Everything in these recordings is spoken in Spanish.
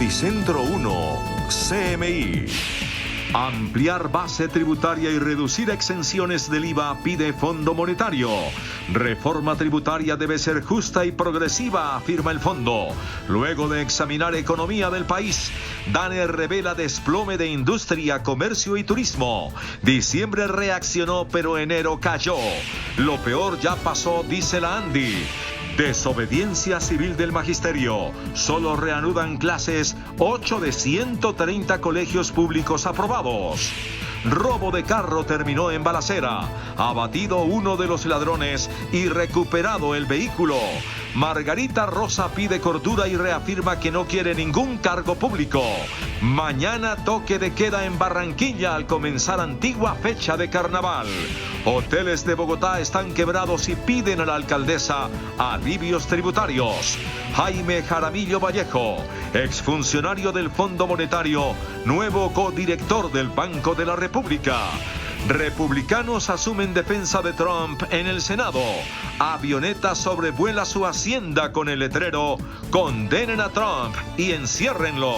Epicentro 1, CMI. Ampliar base tributaria y reducir exenciones del IVA pide Fondo Monetario. Reforma tributaria debe ser justa y progresiva, afirma el fondo. Luego de examinar economía del país, DANE revela desplome de industria, comercio y turismo. Diciembre reaccionó, pero enero cayó. Lo peor ya pasó, dice la ANDI. Desobediencia civil del magisterio. Solo reanudan clases 8 de 130 colegios públicos aprobados. Robo de carro terminó en balacera. Abatido uno de los ladrones y recuperado el vehículo. Margarita Rosa pide cordura y reafirma que no quiere ningún cargo público. Mañana toque de queda en Barranquilla al comenzar antigua fecha de carnaval. Hoteles de Bogotá están quebrados y piden a la alcaldesa alivios tributarios. Jaime Jaramillo Vallejo, exfuncionario del Fondo Monetario, nuevo codirector del Banco de la República. Republicanos asumen defensa de Trump en el Senado. Avioneta sobrevuela su hacienda con el letrero "Condenen a Trump y enciérrenlo".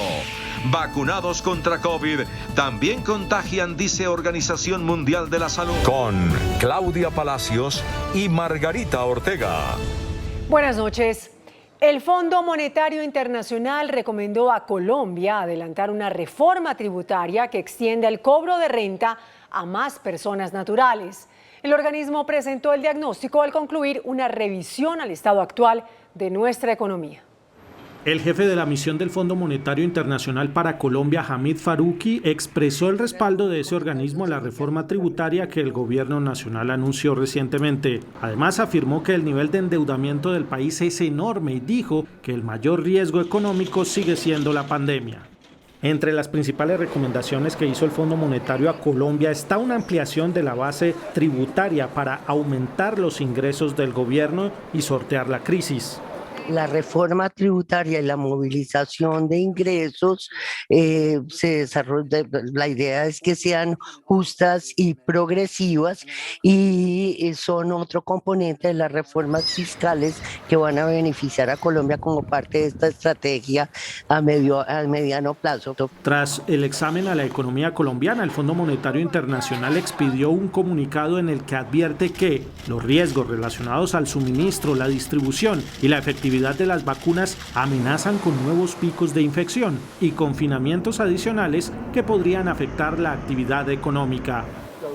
Vacunados contra COVID también contagian, dice Organización Mundial de la Salud. Con Claudia Palacios y Margarita Ortega. Buenas noches. El Fondo Monetario Internacional recomendó a Colombia adelantar una reforma tributaria que extienda el cobro de renta a más personas naturales. El organismo presentó el diagnóstico al concluir una revisión al estado actual de nuestra economía. El jefe de la misión del Fondo Monetario Internacional para Colombia, Hamid Faruqui, expresó el respaldo de ese organismo a la reforma tributaria que el gobierno nacional anunció recientemente. Además, afirmó que el nivel de endeudamiento del país es enorme y dijo que el mayor riesgo económico sigue siendo la pandemia. Entre las principales recomendaciones que hizo el Fondo Monetario a Colombia está una ampliación de la base tributaria para aumentar los ingresos del gobierno y sortear la crisis. La reforma tributaria y la movilización de ingresos se desarrolla. La idea es que sean justas y progresivas y son otro componente de las reformas fiscales que van a beneficiar a Colombia como parte de esta estrategia a mediano plazo. Tras el examen a la economía colombiana, el Fondo Monetario Internacional expidió un comunicado en el que advierte que los riesgos relacionados al suministro, la distribución y la efectividad de las vacunas amenazan con nuevos picos de infección y confinamientos adicionales que podrían afectar la actividad económica.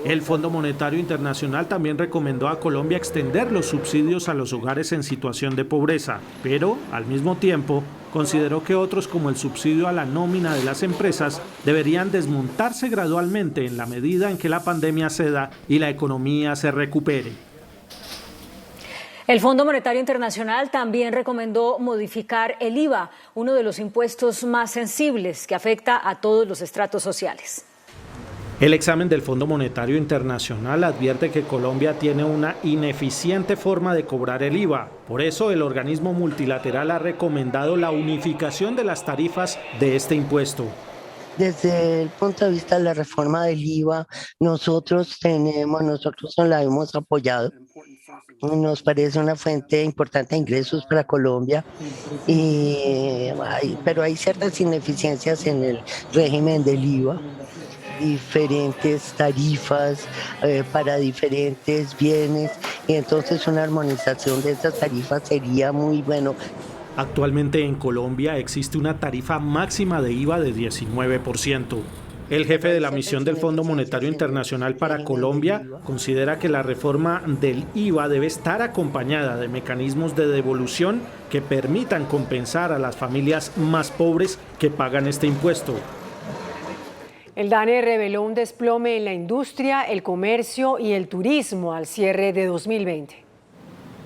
El Fondo Monetario Internacional también recomendó a Colombia extender los subsidios a los hogares en situación de pobreza, pero al mismo tiempo consideró que otros, como el subsidio a la nómina de las empresas, deberían desmontarse gradualmente en la medida en que la pandemia ceda y la economía se recupere. El Fondo Monetario Internacional también recomendó modificar el IVA, uno de los impuestos más sensibles que afecta a todos los estratos sociales. El examen del Fondo Monetario Internacional advierte que Colombia tiene una ineficiente forma de cobrar el IVA. Por eso, el organismo multilateral ha recomendado la unificación de las tarifas de este impuesto. Desde el punto de vista de la reforma del IVA, nosotros la hemos apoyado. Nos parece una fuente importante de ingresos para Colombia, pero hay ciertas ineficiencias en el régimen del IVA, diferentes tarifas para diferentes bienes, y entonces una armonización de esas tarifas sería muy bueno. Actualmente en Colombia existe una tarifa máxima de IVA de 19%. El jefe de la misión del Fondo Monetario Internacional para Colombia considera que la reforma del IVA debe estar acompañada de mecanismos de devolución que permitan compensar a las familias más pobres que pagan este impuesto. El DANE reveló un desplome en la industria, el comercio y el turismo al cierre de 2020.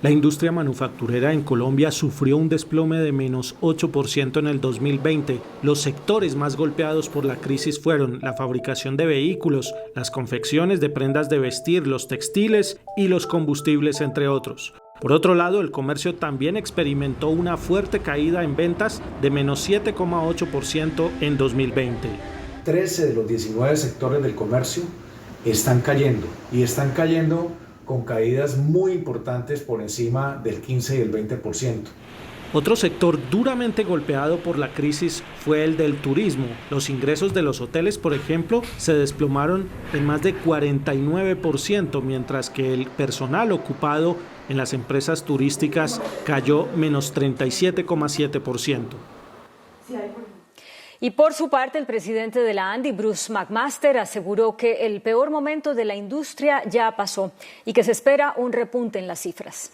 La industria manufacturera en Colombia sufrió un desplome de menos 8% en el 2020. Los sectores más golpeados por la crisis fueron la fabricación de vehículos, las confecciones de prendas de vestir, los textiles y los combustibles, entre otros. Por otro lado, el comercio también experimentó una fuerte caída en ventas de menos 7,8% en 2020. 13 de los 19 sectores del comercio están cayendo y están cayendo con caídas muy importantes por encima del 15 y el 20%. Otro sector duramente golpeado por la crisis fue el del turismo. Los ingresos de los hoteles, por ejemplo, se desplomaron en más de 49%, mientras que el personal ocupado en las empresas turísticas cayó menos 37,7%. Y por su parte, el presidente de la ANDI, Bruce McMaster, aseguró que el peor momento de la industria ya pasó y que se espera un repunte en las cifras.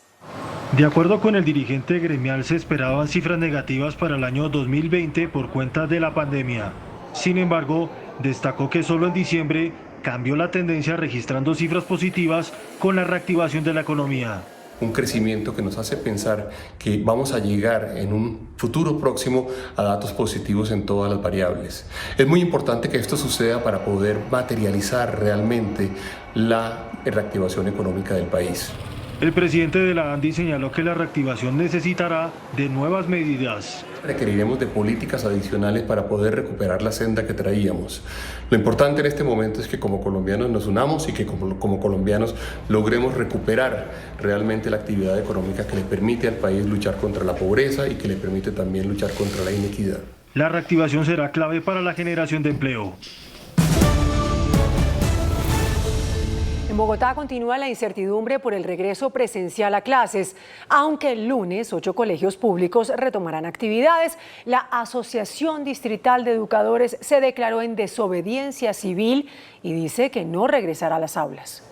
De acuerdo con el dirigente gremial, se esperaban cifras negativas para el año 2020 por cuenta de la pandemia. Sin embargo, destacó que solo en diciembre cambió la tendencia registrando cifras positivas con la reactivación de la economía. Un crecimiento que nos hace pensar que vamos a llegar en un futuro próximo a datos positivos en todas las variables. Es muy importante que esto suceda para poder materializar realmente la reactivación económica del país. El presidente de la ANDI señaló que la reactivación necesitará de nuevas medidas. Requeriremos de políticas adicionales para poder recuperar la senda que traíamos. Lo importante en este momento es que como colombianos nos unamos y que como colombianos logremos recuperar realmente la actividad económica que le permite al país luchar contra la pobreza y que le permite también luchar contra la inequidad. La reactivación será clave para la generación de empleo. En Bogotá continúa la incertidumbre por el regreso presencial a clases. Aunque el lunes 8 colegios públicos retomarán actividades, la Asociación Distrital de Educadores se declaró en desobediencia civil y dice que no regresará a las aulas.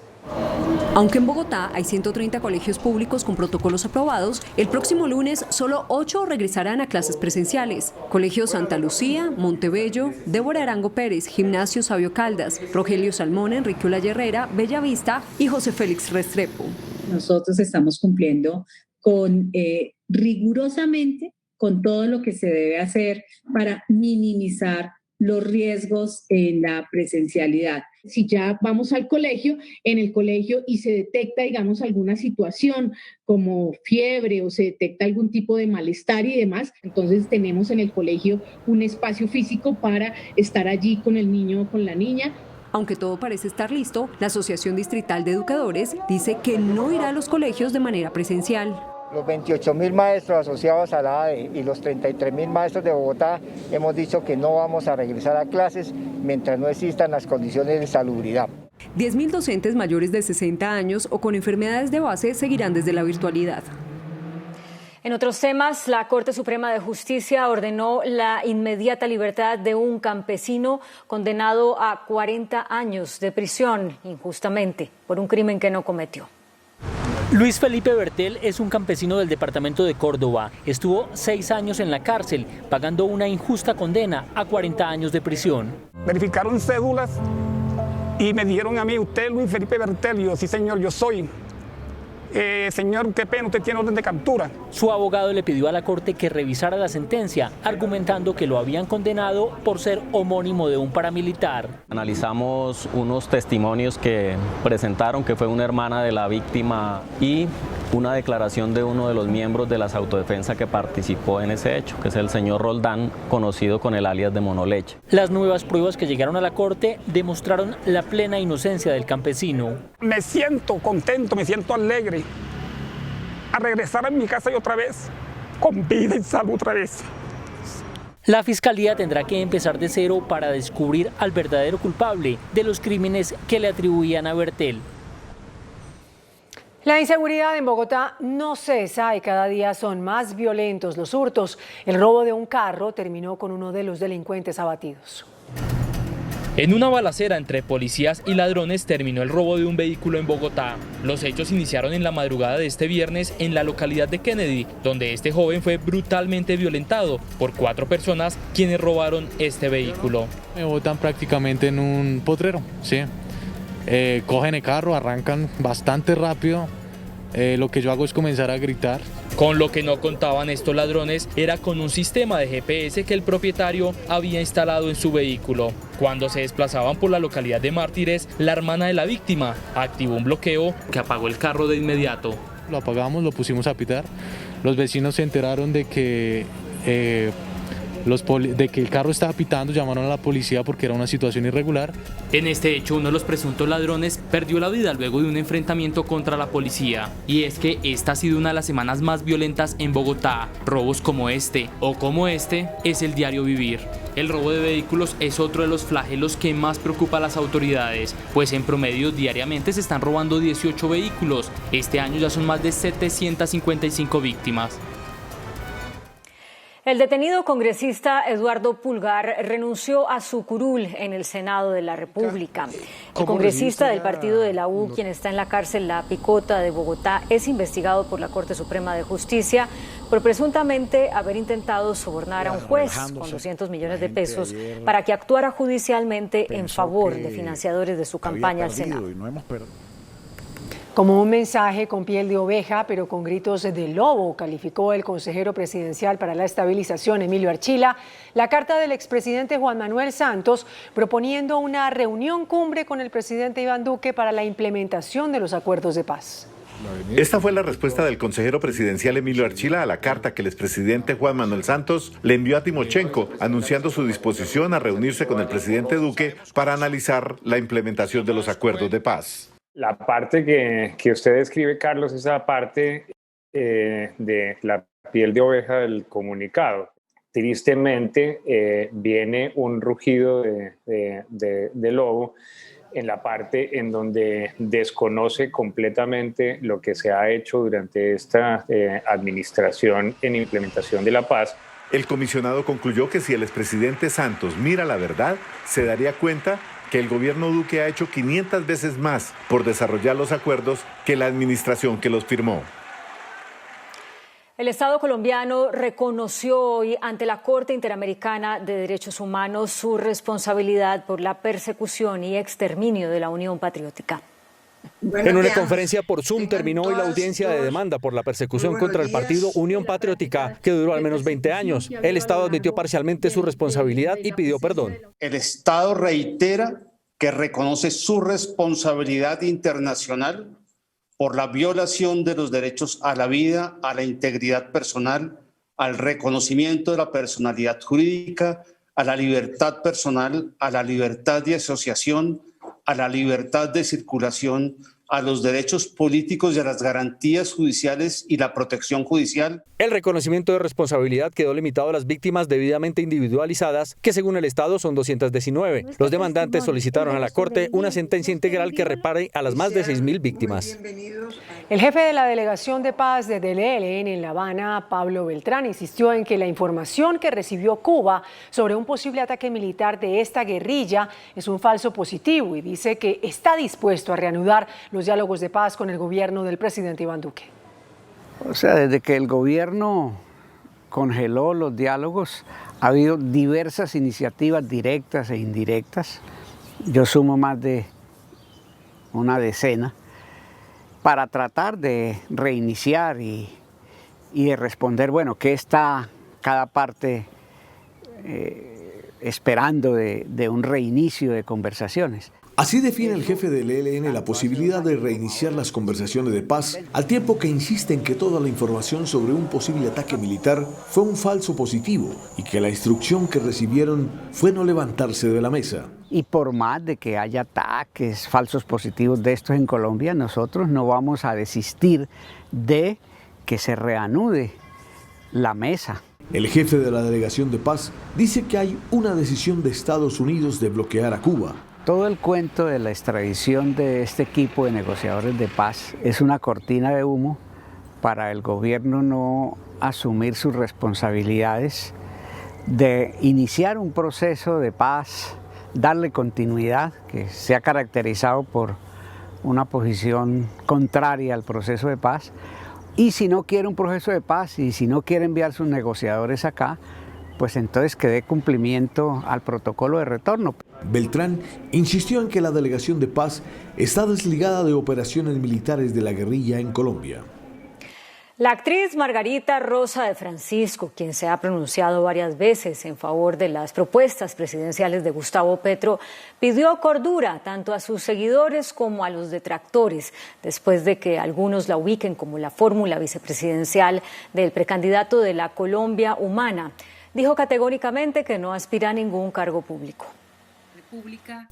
Aunque en Bogotá hay 130 colegios públicos con protocolos aprobados, el próximo lunes solo 8 regresarán a clases presenciales. Colegio Santa Lucía, Montebello, Débora Arango Pérez, Gimnasio Sabio Caldas, Rogelio Salmón, Enrique Ula Herrera, Bellavista y José Félix Restrepo. Nosotros estamos cumpliendo rigurosamente con todo lo que se debe hacer para minimizar los riesgos en la presencialidad. Si ya vamos al colegio, en el colegio y se detecta, digamos, alguna situación como fiebre o se detecta algún tipo de malestar y demás, entonces tenemos en el colegio un espacio físico para estar allí con el niño o con la niña. Aunque todo parece estar listo, la Asociación Distrital de Educadores dice que no irá a los colegios de manera presencial. Los 28.000 maestros asociados a la ADE y los 33.000 maestros de Bogotá hemos dicho que no vamos a regresar a clases mientras no existan las condiciones de salubridad. 10.000 docentes mayores de 60 años o con enfermedades de base seguirán desde la virtualidad. En otros temas, la Corte Suprema de Justicia ordenó la inmediata libertad de un campesino condenado a 40 años de prisión injustamente por un crimen que no cometió. Luis Felipe Bertel es un campesino del departamento de Córdoba. Estuvo 6 años en la cárcel, pagando una injusta condena a 40 años de prisión. Verificaron cédulas y me dijeron a mí, usted Luis Felipe Bertel, y yo, sí señor, yo soy. Señor, qué pena, usted tiene orden de captura. Su abogado le pidió a la corte que revisara la sentencia, argumentando que lo habían condenado por ser homónimo de un paramilitar. Analizamos unos testimonios que presentaron, que fue una hermana de la víctima y una declaración de uno de los miembros de las autodefensas que participó en ese hecho, que es el señor Roldán, conocido con el alias de Monoleche. Las nuevas pruebas que llegaron a la corte demostraron la plena inocencia del campesino. Me siento contento, me siento alegre a regresar a mi casa y otra vez, con vida y salud otra vez. La fiscalía tendrá que empezar de cero para descubrir al verdadero culpable de los crímenes que le atribuían a Bertel. La inseguridad en Bogotá no cesa y cada día son más violentos los hurtos. El robo de un carro terminó con uno de los delincuentes abatidos. En una balacera entre policías y ladrones terminó el robo de un vehículo en Bogotá. Los hechos iniciaron en la madrugada de este viernes en la localidad de Kennedy, donde este joven fue brutalmente violentado por 4 personas quienes robaron este vehículo. Me botan prácticamente en un potrero, sí. Cogen el carro, arrancan bastante rápido. Lo que yo hago es comenzar a gritar. Con lo que no contaban estos ladrones era con un sistema de GPS que el propietario había instalado en su vehículo. Cuando se desplazaban por la localidad de Mártires, la hermana de la víctima activó un bloqueo que apagó el carro de inmediato. Lo apagamos, lo pusimos a pitar. Los vecinos se enteraron de que de que el carro estaba pitando, llamaron a la policía porque era una situación irregular. En este hecho, uno de los presuntos ladrones perdió la vida luego de un enfrentamiento contra la policía. Y es que esta ha sido una de las semanas más violentas en Bogotá. Robos como este o como este es el diario vivir. El robo de vehículos es otro de los flagelos que más preocupa a las autoridades, pues en promedio diariamente se están robando 18 vehículos. Este año ya son más de 755 víctimas. El detenido congresista Eduardo Pulgar renunció a su curul en el Senado de la República. El congresista del partido de la U, quien está en la cárcel La Picota de Bogotá, es investigado por la Corte Suprema de Justicia por presuntamente haber intentado sobornar a un juez con 200 millones de pesos para que actuara judicialmente en favor de financiadores de su campaña al Senado. Como un mensaje con piel de oveja, pero con gritos de lobo, calificó el consejero presidencial para la estabilización, Emilio Archila, la carta del expresidente Juan Manuel Santos, proponiendo una reunión cumbre con el presidente Iván Duque para la implementación de los acuerdos de paz. Esta fue la respuesta del consejero presidencial Emilio Archila a la carta que el expresidente Juan Manuel Santos le envió a Timochenko, anunciando su disposición a reunirse con el presidente Duque para analizar la implementación de los acuerdos de paz. La parte que usted describe, Carlos, es la parte de la piel de oveja del comunicado. Tristemente, viene un rugido de lobo en la parte en donde desconoce completamente lo que se ha hecho durante esta administración en implementación de la paz. El comisionado concluyó que si el expresidente Santos mira la verdad, se daría cuenta que el gobierno Duque ha hecho 500 veces más por desarrollar los acuerdos que la administración que los firmó. El Estado colombiano reconoció hoy ante la Corte Interamericana de Derechos Humanos su responsabilidad por la persecución y exterminio de la Unión Patriótica. En una conferencia por Zoom terminó hoy la audiencia de demanda por la persecución contra el partido Unión Patriótica, que duró al menos 20 años. El Estado admitió parcialmente su responsabilidad y pidió perdón. El Estado reitera que reconoce su responsabilidad internacional por la violación de los derechos a la vida, a la integridad personal, al reconocimiento de la personalidad jurídica, a la libertad personal, a la libertad de asociación, a la libertad de circulación, a los derechos políticos y a las garantías judiciales y la protección judicial. El reconocimiento de responsabilidad quedó limitado a las víctimas debidamente individualizadas, que según el Estado son 219. Los demandantes solicitaron a la Corte una sentencia integral que repare a las más de 6.000 víctimas. El jefe de la Delegación de Paz del ELN en La Habana, Pablo Beltrán, insistió en que la información que recibió Cuba sobre un posible ataque militar de esta guerrilla es un falso positivo y dice que está dispuesto a reanudar los diálogos de paz con el gobierno del presidente Iván Duque. O sea, desde que el gobierno congeló los diálogos, ha habido diversas iniciativas directas e indirectas. Yo sumo más de una decena para tratar de reiniciar y de responder, bueno, qué está cada parte esperando de un reinicio de conversaciones. Así define el jefe del ELN la posibilidad de reiniciar las conversaciones de paz, al tiempo que insiste en que toda la información sobre un posible ataque militar fue un falso positivo y que la instrucción que recibieron fue no levantarse de la mesa. Y por más de que haya ataques, falsos positivos de estos en Colombia, nosotros no vamos a desistir de que se reanude la mesa. El jefe de la Delegación de Paz dice que hay una decisión de Estados Unidos de bloquear a Cuba. Todo el cuento de la extradición de este equipo de negociadores de paz es una cortina de humo para el gobierno no asumir sus responsabilidades de iniciar un proceso de paz, darle continuidad, que se ha caracterizado por una posición contraria al proceso de paz. Y si no quiere un proceso de paz y si no quiere enviar sus negociadores acá, pues entonces que dé cumplimiento al protocolo de retorno. Beltrán insistió en que la Delegación de Paz está desligada de operaciones militares de la guerrilla en Colombia. La actriz Margarita Rosa de Francisco, quien se ha pronunciado varias veces en favor de las propuestas presidenciales de Gustavo Petro, pidió cordura tanto a sus seguidores como a los detractores, después de que algunos la ubiquen como la fórmula vicepresidencial del precandidato de la Colombia Humana. dijo categóricamente que no aspira a ningún cargo público.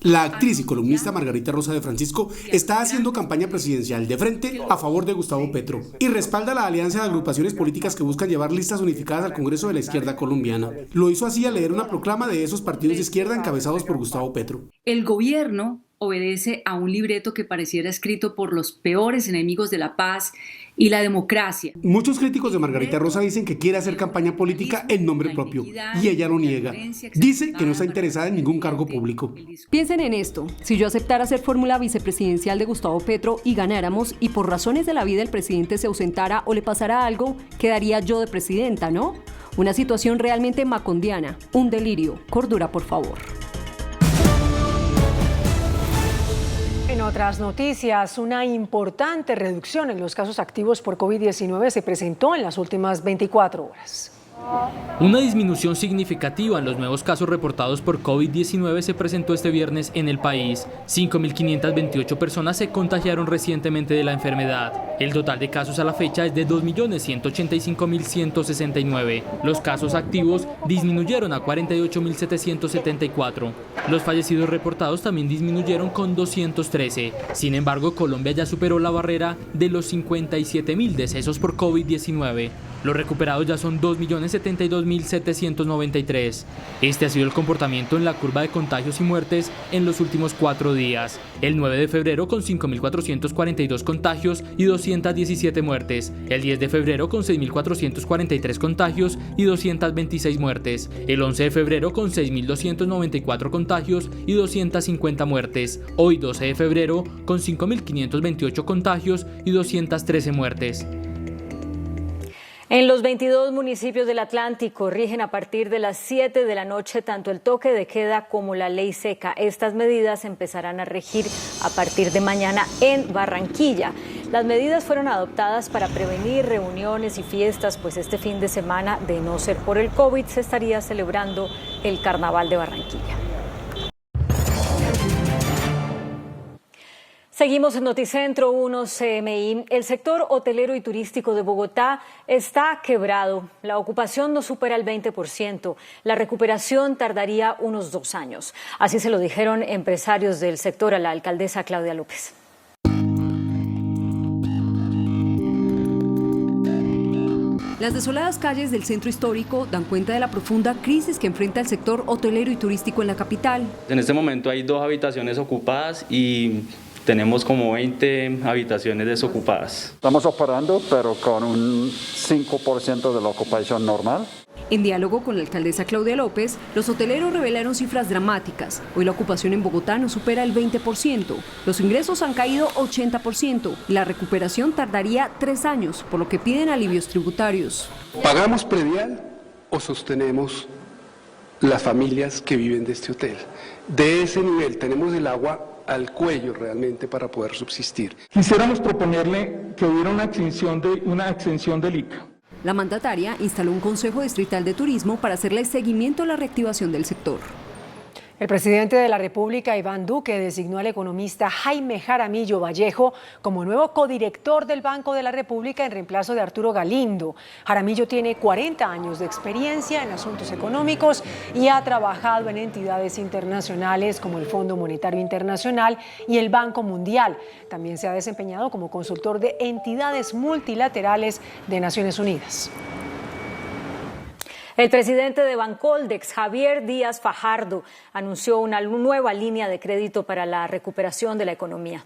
La actriz y columnista Margarita Rosa de Francisco está haciendo campaña presidencial de frente a favor de Gustavo Petro y respalda la alianza de agrupaciones políticas que buscan llevar listas unificadas al Congreso de la izquierda colombiana. Lo hizo así al leer una proclama de esos partidos de izquierda encabezados por Gustavo Petro. El gobierno obedece a un libreto que pareciera escrito por los peores enemigos de la paz y la democracia. Muchos críticos de Margarita Rosa dicen que quiere hacer campaña política en nombre propio y ella lo niega. Dice que no está interesada en ningún cargo público. Piensen en esto, si yo aceptara ser fórmula vicepresidencial de Gustavo Petro y ganáramos y por razones de la vida el presidente se ausentara o le pasara algo, quedaría yo de presidenta, ¿no? Una situación realmente macondiana, un delirio. Cordura, por favor. En otras noticias, una importante reducción en los casos activos por COVID-19 se presentó en las últimas 24 horas. Una disminución significativa en los nuevos casos reportados por COVID-19 se presentó este viernes en el país. 5.528 personas se contagiaron recientemente de la enfermedad. El total de casos a la fecha es de 2.185.169. Los casos activos disminuyeron a 48.774. Los fallecidos reportados también disminuyeron con 213. Sin embargo, Colombia ya superó la barrera de los 57.000 decesos por COVID-19. Los recuperados ya son 2.072.793. Este ha sido el comportamiento en la curva de contagios y muertes en los últimos 4 días. El 9 de febrero con 5.442 contagios y 217 muertes. El 10 de febrero con 6.443 contagios y 226 muertes. El 11 de febrero con 6.294 contagios y 250 muertes. Hoy 12 de febrero con 5.528 contagios y 213 muertes. En los 22 municipios del Atlántico rigen a partir de las 7 de la noche tanto el toque de queda como la ley seca. Estas medidas empezarán a regir a partir de mañana en Barranquilla. Las medidas fueron adoptadas para prevenir reuniones y fiestas, pues este fin de semana, de no ser por el COVID, se estaría celebrando el Carnaval de Barranquilla. Seguimos en Noticentro 1 CMI. El sector hotelero y turístico de Bogotá está quebrado. La ocupación no supera el 20%. La recuperación tardaría unos 2 años. Así se lo dijeron empresarios del sector a la alcaldesa Claudia López. Las desoladas calles del centro histórico dan cuenta de la profunda crisis que enfrenta el sector hotelero y turístico en la capital. En este momento hay 2 habitaciones ocupadas y tenemos como 20 habitaciones desocupadas. Estamos operando, pero con un 5% de la ocupación normal. En diálogo con la alcaldesa Claudia López, los hoteleros revelaron cifras dramáticas. Hoy la ocupación en Bogotá no supera el 20%. Los ingresos han caído 80%. La recuperación tardaría 3 años, por lo que piden alivios tributarios. ¿Pagamos predial o sostenemos las familias que viven de este hotel? De ese nivel tenemos el agua al cuello realmente para poder subsistir. Quisiéramos proponerle que hubiera una exención del ICA. La mandataria instaló un Consejo Distrital de Turismo para hacerle seguimiento a la reactivación del sector. El presidente de la República, Iván Duque, designó al economista Jaime Jaramillo Vallejo como nuevo codirector del Banco de la República en reemplazo de Arturo Galindo. Jaramillo tiene 40 años de experiencia en asuntos económicos y ha trabajado en entidades internacionales como el Fondo Monetario Internacional y el Banco Mundial. También se ha desempeñado como consultor de entidades multilaterales de Naciones Unidas. El presidente de Bancoldex, Javier Díaz Fajardo, anunció una nueva línea de crédito para la recuperación de la economía.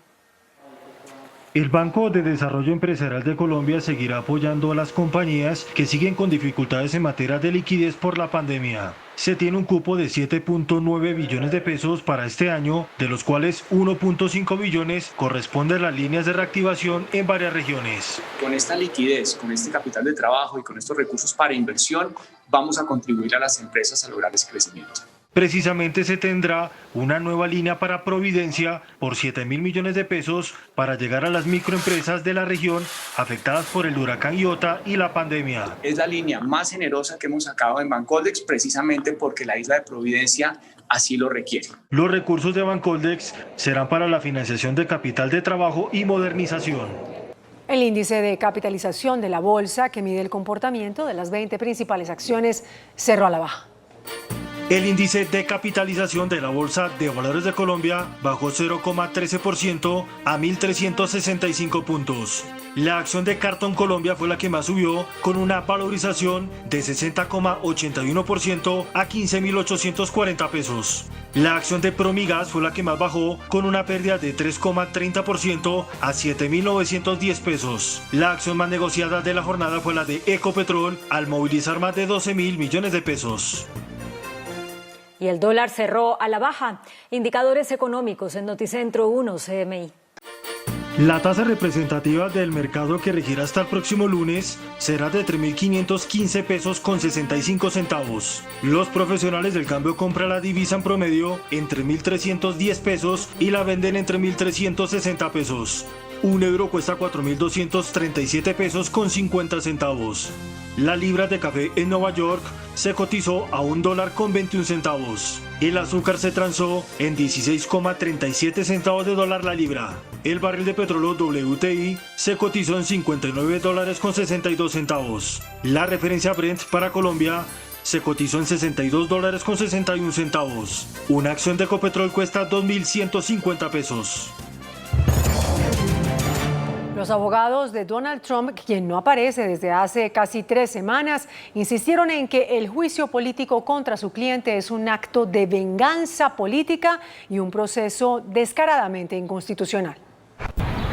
El Banco de Desarrollo Empresarial de Colombia seguirá apoyando a las compañías que siguen con dificultades en materia de liquidez por la pandemia. Se tiene un cupo de 7.9 billones de pesos para este año, de los cuales 1.5 billones corresponde a las líneas de reactivación en varias regiones. Con esta liquidez, con este capital de trabajo y con estos recursos para inversión, vamos a contribuir a las empresas a lograr ese crecimiento. Precisamente se tendrá una nueva línea para Providencia por 7.000 millones de pesos para llegar a las microempresas de la región afectadas por el huracán Iota y la pandemia. Es la línea más generosa que hemos sacado en Bancoldex precisamente porque la isla de Providencia así lo requiere. Los recursos de Bancoldex serán para la financiación de capital de trabajo y modernización. El índice de capitalización de la bolsa, que mide el comportamiento de las 20 principales acciones, cerró a la baja. El índice de capitalización de la Bolsa de Valores de Colombia bajó 0,13% a 1.365 puntos. La acción de Cartón Colombia fue la que más subió, con una valorización de 60,81% a 15.840 pesos. La acción de Promigas fue la que más bajó, con una pérdida de 3,30% a 7.910 pesos. La acción más negociada de la jornada fue la de Ecopetrol, al movilizar más de 12.000 millones de pesos. Y el dólar cerró a la baja. Indicadores económicos en Noticentro 1 CMI. La tasa representativa del mercado que regirá hasta el próximo lunes será de 3.515 pesos con 65 centavos. Los profesionales del cambio compran la divisa en promedio en 3.310 pesos y la venden en 3.360 pesos. Un euro cuesta 4.237 pesos con 50 centavos. La libra de café en Nueva York se cotizó a $1.21. El azúcar se transó en 16,37 centavos de dólar la libra. El barril de petróleo WTI se cotizó en $59.62. La referencia Brent para Colombia se cotizó en $62.61. Una acción de Ecopetrol cuesta 2.150 pesos. Los abogados de Donald Trump, quien no aparece desde hace casi 3 semanas, insistieron en que el juicio político contra su cliente es un acto de venganza política y un proceso descaradamente inconstitucional.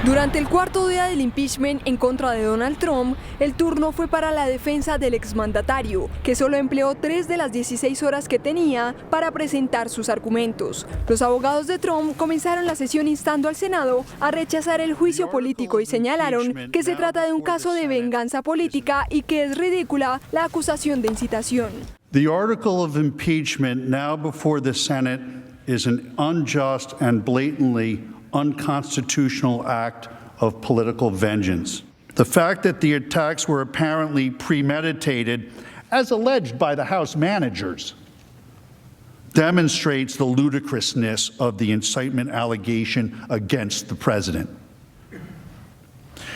Durante el cuarto día del impeachment en contra de Donald Trump, el turno fue para la defensa del exmandatario, que solo empleó 3 de las 16 horas que tenía para presentar sus argumentos. Los abogados de Trump comenzaron la sesión instando al Senado a rechazar el juicio político y señalaron que se trata de un caso de venganza política y que es ridícula la acusación de incitación. The article of impeachment now before the Senate is an unjust and blatantly unconstitutional act of political vengeance. The fact that the attacks were apparently premeditated, as alleged by the House managers, demonstrates the ludicrousness of the incitement allegation against the president.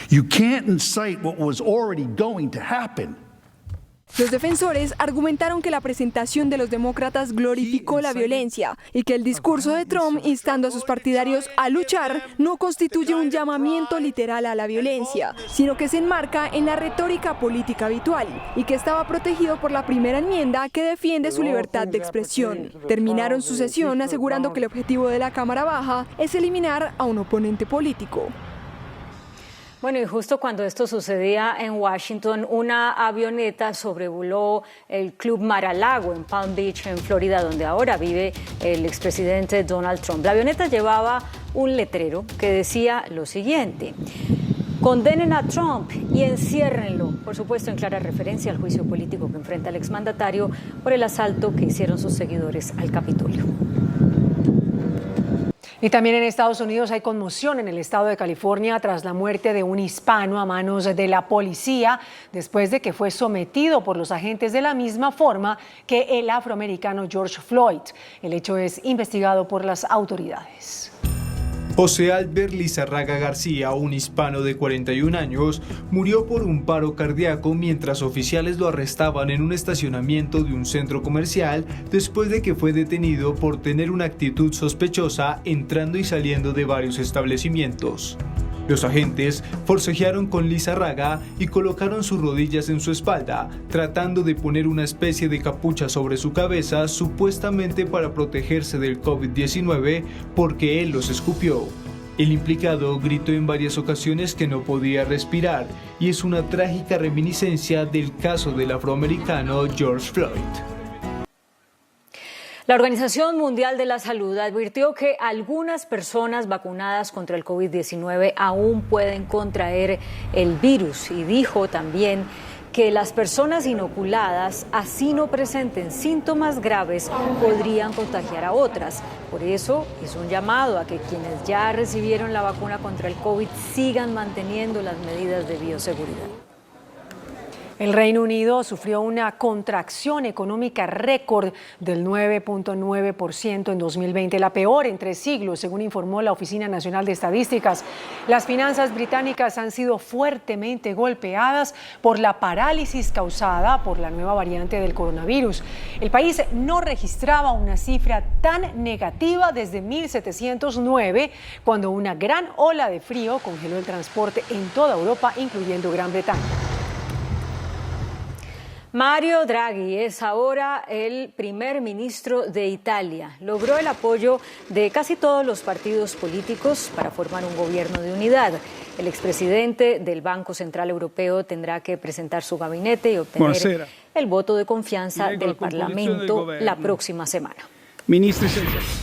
You can't incite what was already going to happen. Los defensores argumentaron que la presentación de los demócratas glorificó la violencia y que el discurso de Trump instando a sus partidarios a luchar no constituye un llamamiento literal a la violencia, sino que se enmarca en la retórica política habitual y que estaba protegido por la primera enmienda que defiende su libertad de expresión. Terminaron su sesión asegurando que el objetivo de la Cámara Baja es eliminar a un oponente político. Bueno, y justo cuando esto sucedía en Washington, una avioneta sobrevoló el Club Mar-a-Lago en Palm Beach, en Florida, donde ahora vive el expresidente Donald Trump. La avioneta llevaba un letrero que decía lo siguiente: condenen a Trump y enciérrenlo, por supuesto en clara referencia al juicio político que enfrenta el exmandatario por el asalto que hicieron sus seguidores al Capitolio. Y también en Estados Unidos hay conmoción en el estado de California tras la muerte de un hispano a manos de la policía después de que fue sometido por los agentes de la misma forma que el afroamericano George Floyd. El hecho es investigado por las autoridades. José Albert Lizarraga García, un hispano de 41 años, murió por un paro cardíaco mientras oficiales lo arrestaban en un estacionamiento de un centro comercial después de que fue detenido por tener una actitud sospechosa entrando y saliendo de varios establecimientos. Los agentes forcejearon con Lizarraga y colocaron sus rodillas en su espalda, tratando de poner una especie de capucha sobre su cabeza, supuestamente para protegerse del COVID-19, porque él los escupió. El implicado gritó en varias ocasiones que no podía respirar, y es una trágica reminiscencia del caso del afroamericano George Floyd. La Organización Mundial de la Salud advirtió que algunas personas vacunadas contra el COVID-19 aún pueden contraer el virus y dijo también que las personas inoculadas, así no presenten síntomas graves, podrían contagiar a otras. Por eso hizo un llamado a que quienes ya recibieron la vacuna contra el COVID sigan manteniendo las medidas de bioseguridad. El Reino Unido sufrió una contracción económica récord del 9.9% en 2020, la peor en 3 siglos, según informó la Oficina Nacional de Estadísticas. Las finanzas británicas han sido fuertemente golpeadas por la parálisis causada por la nueva variante del coronavirus. El país no registraba una cifra tan negativa desde 1709, cuando una gran ola de frío congeló el transporte en toda Europa, incluyendo Gran Bretaña. Mario Draghi es ahora el primer ministro de Italia. Logró el apoyo de casi todos los partidos políticos para formar un gobierno de unidad. El expresidente del Banco Central Europeo tendrá que presentar su gabinete y obtener el voto de confianza del Parlamento la próxima semana.